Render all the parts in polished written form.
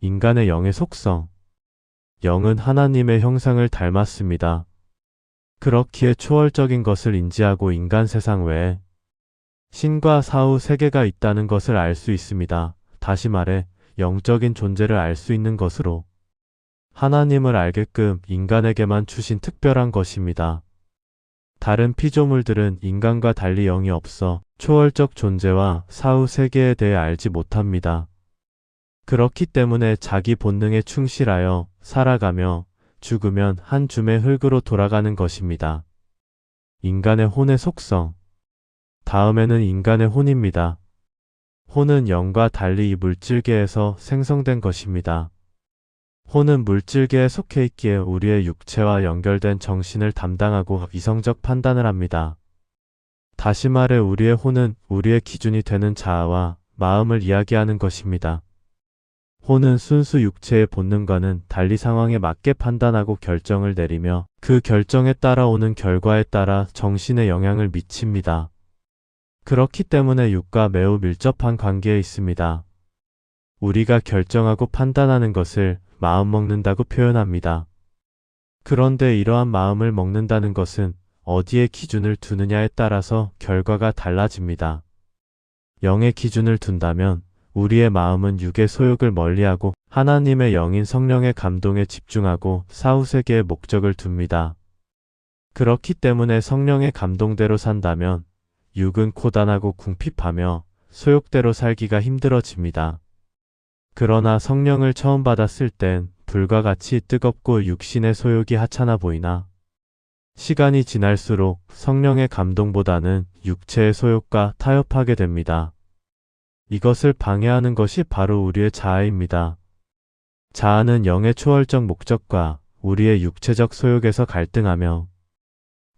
인간의 영의 속성. 영은 하나님의 형상을 닮았습니다. 그렇기에 초월적인 것을 인지하고 인간 세상 외에 신과 사후 세계가 있다는 것을 알 수 있습니다. 다시 말해 영적인 존재를 알 수 있는 것으로 하나님을 알게끔 인간에게만 주신 특별한 것입니다. 다른 피조물들은 인간과 달리 영이 없어 초월적 존재와 사후 세계에 대해 알지 못합니다. 그렇기 때문에 자기 본능에 충실하여 살아가며 죽으면 한 줌의 흙으로 돌아가는 것입니다. 인간의 혼의 속성. 다음에는 인간의 혼입니다. 혼은 영과 달리 이 물질계에서 생성된 것입니다. 혼은 물질계에 속해 있기에 우리의 육체와 연결된 정신을 담당하고 이성적 판단을 합니다. 다시 말해 우리의 혼은 우리의 기준이 되는 자아와 마음을 이야기하는 것입니다. 혼은 순수 육체의 본능과는 달리 상황에 맞게 판단하고 결정을 내리며 그 결정에 따라오는 결과에 따라 정신에 영향을 미칩니다. 그렇기 때문에 육과 매우 밀접한 관계에 있습니다. 우리가 결정하고 판단하는 것을 마음 먹는다고 표현합니다. 그런데 이러한 마음을 먹는다는 것은 어디에 기준을 두느냐에 따라서 결과가 달라집니다. 영의 기준을 둔다면 우리의 마음은 육의 소욕을 멀리하고 하나님의 영인 성령의 감동에 집중하고 사후세계의 목적을 둡니다. 그렇기 때문에 성령의 감동대로 산다면 육은 고단하고 궁핍하며 소욕대로 살기가 힘들어집니다. 그러나 성령을 처음 받았을 땐 불과 같이 뜨겁고 육신의 소욕이 하찮아 보이나 시간이 지날수록 성령의 감동보다는 육체의 소욕과 타협하게 됩니다. 이것을 방해하는 것이 바로 우리의 자아입니다. 자아는 영의 초월적 목적과 우리의 육체적 소욕에서 갈등하며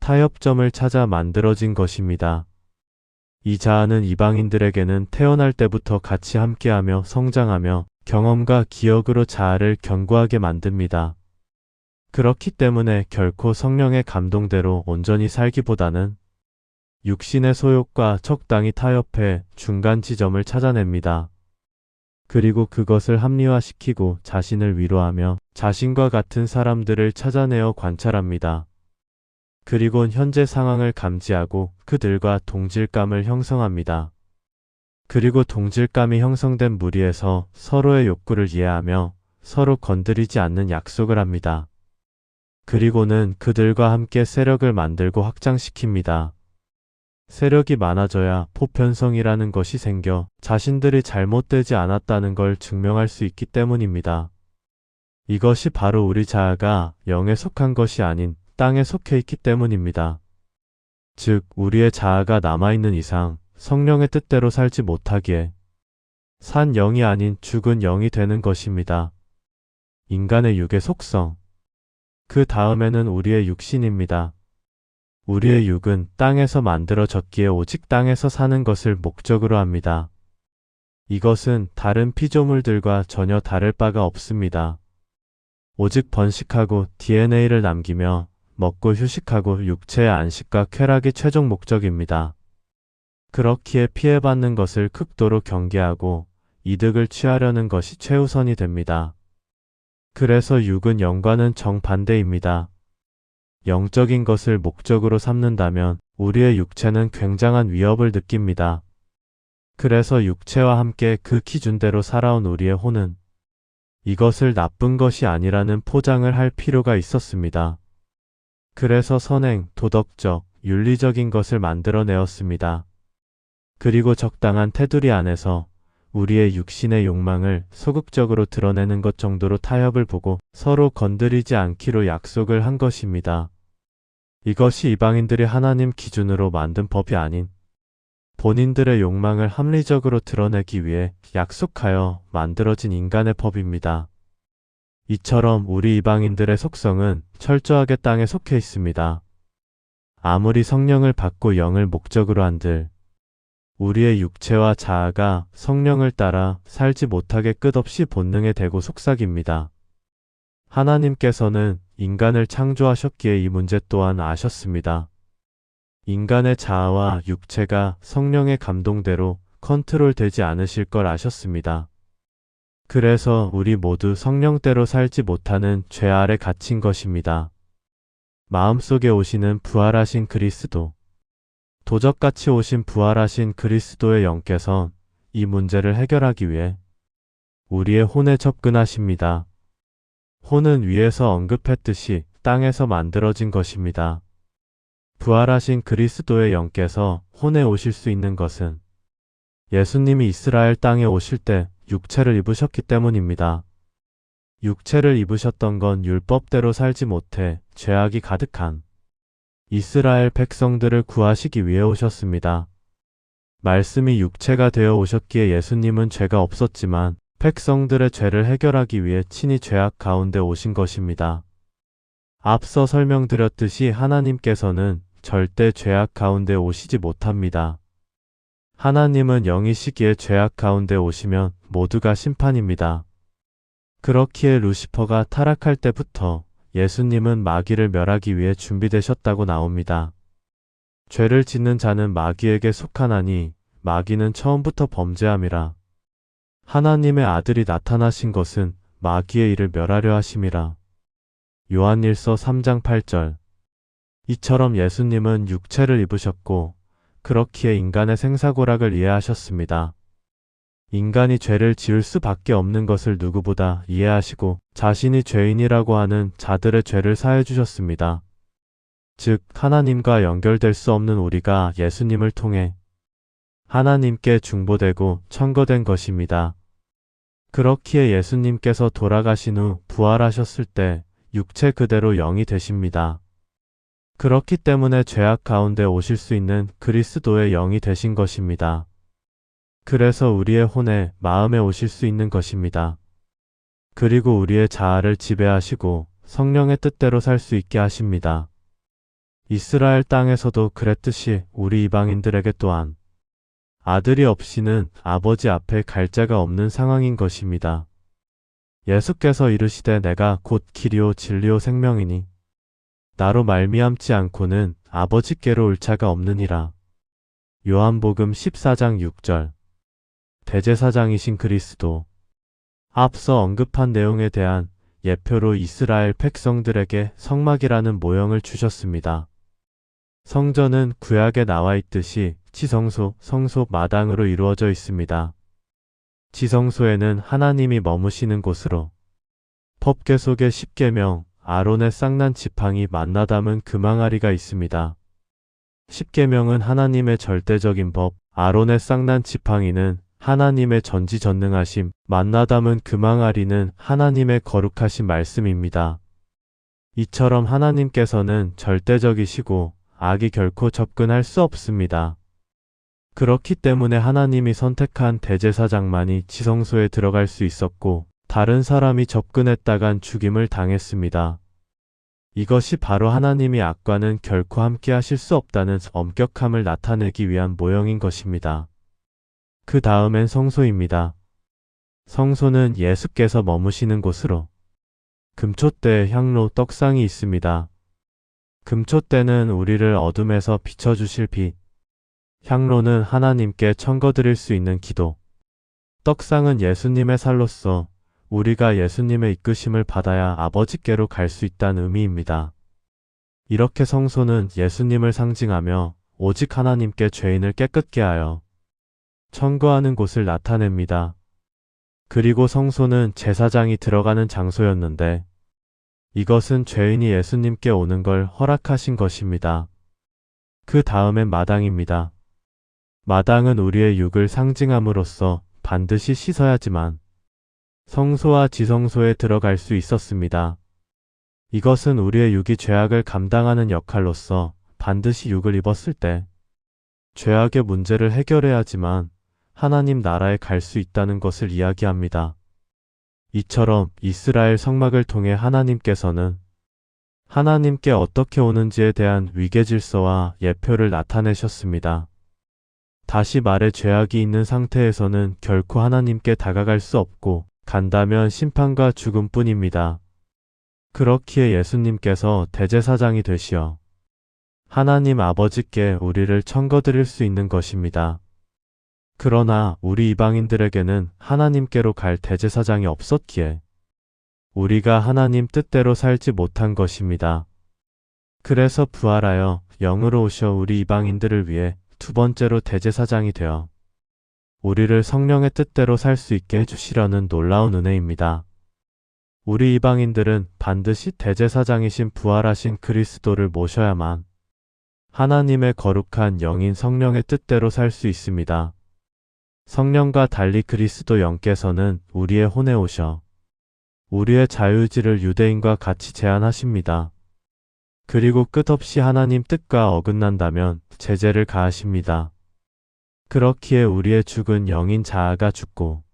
타협점을 찾아 만들어진 것입니다. 이 자아는 이방인들에게는 태어날 때부터 같이 함께하며 성장하며 경험과 기억으로 자아를 견고하게 만듭니다. 그렇기 때문에 결코 성령의 감동대로 온전히 살기보다는 육신의 소욕과 적당히 타협해 중간 지점을 찾아냅니다. 그리고 그것을 합리화시키고 자신을 위로하며 자신과 같은 사람들을 찾아내어 관찰합니다. 그리곤 현재 상황을 감지하고 그들과 동질감을 형성합니다. 그리고 동질감이 형성된 무리에서 서로의 욕구를 이해하며 서로 건드리지 않는 약속을 합니다. 그리고는 그들과 함께 세력을 만들고 확장시킵니다. 세력이 많아져야 보편성이라는 것이 생겨 자신들이 잘못되지 않았다는 걸 증명할 수 있기 때문입니다. 이것이 바로 우리 자아가 영에 속한 것이 아닌 땅에 속해 있기 때문입니다. 즉, 우리의 자아가 남아있는 이상 성령의 뜻대로 살지 못하기에 산 영이 아닌 죽은 영이 되는 것입니다. 인간의 육의 속성. 그 다음에는 우리의 육신입니다. 우리의 육은 땅에서 만들어졌기에 오직 땅에서 사는 것을 목적으로 합니다. 이것은 다른 피조물들과 전혀 다를 바가 없습니다. 오직 번식하고 DNA를 남기며 먹고 휴식하고 육체의 안식과 쾌락이 최종 목적입니다. 그렇기에 피해받는 것을 극도로 경계하고 이득을 취하려는 것이 최우선이 됩니다. 그래서 육은 영과는 정반대입니다. 영적인 것을 목적으로 삼는다면 우리의 육체는 굉장한 위협을 느낍니다. 그래서 육체와 함께 그 기준대로 살아온 우리의 혼은 이것을 나쁜 것이 아니라는 포장을 할 필요가 있었습니다. 그래서 선행, 도덕적, 윤리적인 것을 만들어내었습니다. 그리고 적당한 테두리 안에서 우리의 육신의 욕망을 소극적으로 드러내는 것 정도로 타협을 보고 서로 건드리지 않기로 약속을 한 것입니다. 이것이 이방인들이 하나님 기준으로 만든 법이 아닌 본인들의 욕망을 합리적으로 드러내기 위해 약속하여 만들어진 인간의 법입니다. 이처럼 우리 이방인들의 속성은 철저하게 땅에 속해 있습니다. 아무리 성령을 받고 영을 목적으로 한들 우리의 육체와 자아가 성령을 따라 살지 못하게 끝없이 본능에 대고 속삭입니다. 하나님께서는 인간을 창조하셨기에 이 문제 또한 아셨습니다. 인간의 자아와 육체가 성령의 감동대로 컨트롤되지 않으실 걸 아셨습니다. 그래서 우리 모두 성령대로 살지 못하는 죄 아래 갇힌 것입니다. 마음속에 오시는 부활하신 그리스도, 도적같이 오신 부활하신 그리스도의 영께서 이 문제를 해결하기 위해 우리의 혼에 접근하십니다. 혼은 위에서 언급했듯이 땅에서 만들어진 것입니다. 부활하신 그리스도의 영께서 혼에 오실 수 있는 것은 예수님이 이스라엘 땅에 오실 때 육체를 입으셨기 때문입니다. 육체를 입으셨던 건 율법대로 살지 못해 죄악이 가득한 이스라엘 백성들을 구하시기 위해 오셨습니다. 말씀이 육체가 되어 오셨기에 예수님은 죄가 없었지만 백성들의 죄를 해결하기 위해 친히 죄악 가운데 오신 것입니다. 앞서 설명드렸듯이 하나님께서는 절대 죄악 가운데 오시지 못합니다. 하나님은 영이시기에 죄악 가운데 오시면 모두가 심판입니다. 그렇기에 루시퍼가 타락할 때부터 예수님은 마귀를 멸하기 위해 준비되셨다고 나옵니다. 죄를 짓는 자는 마귀에게 속하나니 마귀는 처음부터 범죄함이라. 하나님의 아들이 나타나신 것은 마귀의 일을 멸하려 하심이라. 요한일서 3장 8절. 이처럼 예수님은 육체를 입으셨고 그렇기에 인간의 생사고락을 이해하셨습니다. 인간이 죄를 지을 수밖에 없는 것을 누구보다 이해하시고 자신이 죄인이라고 하는 자들의 죄를 사해 주셨습니다. 즉 하나님과 연결될 수 없는 우리가 예수님을 통해 하나님께 중보되고 청거된 것입니다. 그렇기에 예수님께서 돌아가신 후 부활하셨을 때 육체 그대로 영이 되십니다. 그렇기 때문에 죄악 가운데 오실 수 있는 그리스도의 영이 되신 것입니다. 그래서 우리의 혼에, 마음에 오실 수 있는 것입니다. 그리고 우리의 자아를 지배하시고 성령의 뜻대로 살 수 있게 하십니다. 이스라엘 땅에서도 그랬듯이 우리 이방인들에게 또한 아들이 없이는 아버지 앞에 갈 자가 없는 상황인 것입니다. 예수께서 이르시되 내가 곧 길이요 진리요 생명이니 나로 말미암지 않고는 아버지께로 올 자가 없느니라. 요한복음 14장 6절. 대제사장이신 그리스도. 앞서 언급한 내용에 대한 예표로 이스라엘 백성들에게 성막이라는 모형을 주셨습니다. 성전은 구약에 나와 있듯이 지성소, 성소, 마당으로 이루어져 있습니다. 지성소에는 하나님이 머무시는 곳으로 법궤 속에 십계명, 아론의 쌍난 지팡이 만나 담은 금항아리가 있습니다. 십계명은 하나님의 절대적인 법, 아론의 쌍난 지팡이는 하나님의 전지전능하심, 만나 담은 금항아리는 하나님의 거룩하신 말씀입니다. 이처럼 하나님께서는 절대적이시고 악이 결코 접근할 수 없습니다. 그렇기 때문에 하나님이 선택한 대제사장만이 지성소에 들어갈 수 있었고 다른 사람이 접근했다간 죽임을 당했습니다. 이것이 바로 하나님이 악과는 결코 함께 하실 수 없다는 엄격함을 나타내기 위한 모형인 것입니다. 그 다음엔 성소입니다. 성소는 예수께서 머무시는 곳으로 금초대, 향로, 떡상이 있습니다. 금초대는 우리를 어둠에서 비춰주실 빛, 향로는 하나님께 청거드릴 수 있는 기도, 떡상은 예수님의 살로서 우리가 예수님의 이끄심을 받아야 아버지께로 갈 수 있다는 의미입니다. 이렇게 성소는 예수님을 상징하며 오직 하나님께 죄인을 깨끗게 하여 청거하는 곳을 나타냅니다. 그리고 성소는 제사장이 들어가는 장소였는데 이것은 죄인이 예수님께 오는 걸 허락하신 것입니다. 그 다음엔 마당입니다. 마당은 우리의 육을 상징함으로써 반드시 씻어야지만 성소와 지성소에 들어갈 수 있었습니다. 이것은 우리의 육이 죄악을 감당하는 역할로서 반드시 육을 입었을 때 죄악의 문제를 해결해야지만 하나님 나라에 갈 수 있다는 것을 이야기합니다. 이처럼 이스라엘 성막을 통해 하나님께서는 하나님께 어떻게 오는지에 대한 위계질서와 예표를 나타내셨습니다. 다시 말해 죄악이 있는 상태에서는 결코 하나님께 다가갈 수 없고 간다면 심판과 죽음뿐입니다. 그렇기에 예수님께서 대제사장이 되시어 하나님 아버지께 우리를 청거드릴 수 있는 것입니다. 그러나 우리 이방인들에게는 하나님께로 갈 대제사장이 없었기에 우리가 하나님 뜻대로 살지 못한 것입니다. 그래서 부활하여 영으로 오셔 우리 이방인들을 위해 두 번째로 대제사장이 되어 우리를 성령의 뜻대로 살 수 있게 해주시려는 놀라운 은혜입니다. 우리 이방인들은 반드시 대제사장이신 부활하신 그리스도를 모셔야만 하나님의 거룩한 영인 성령의 뜻대로 살 수 있습니다. 성령과 달리 그리스도 영께서는 우리의 혼에 오셔 우리의 자유의지를 유대인과 같이 제한하십니다. 그리고 끝없이 하나님 뜻과 어긋난다면 제재를 가하십니다. 그렇기에 우리의 죽은 영인 자아가 죽고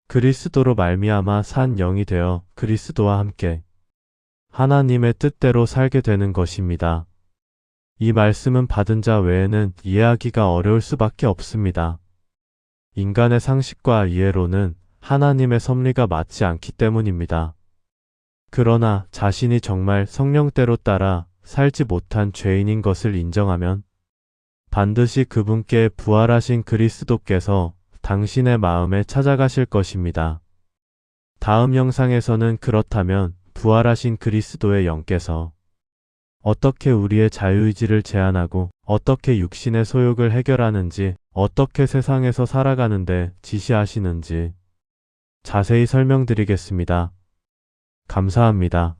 그리스도로 말미암아 산 영이 되어 그리스도와 함께 하나님의 뜻대로 살게 되는 것입니다. 이 말씀은 받은 자 외에는 이해하기가 어려울 수밖에 없습니다. 인간의 상식과 이해로는 하나님의 섭리가 맞지 않기 때문입니다. 그러나 자신이 정말 성령대로 따라 살지 못한 죄인인 것을 인정하면 반드시 그분께 부활하신 그리스도께서 당신의 마음에 찾아가실 것입니다. 다음 영상에서는 그렇다면 부활하신 그리스도의 영께서 어떻게 우리의 자유의지를 제한하고 어떻게 육신의 소욕을 해결하는지 어떻게 세상에서 살아가는데 지시하시는지 자세히 설명드리겠습니다. 감사합니다.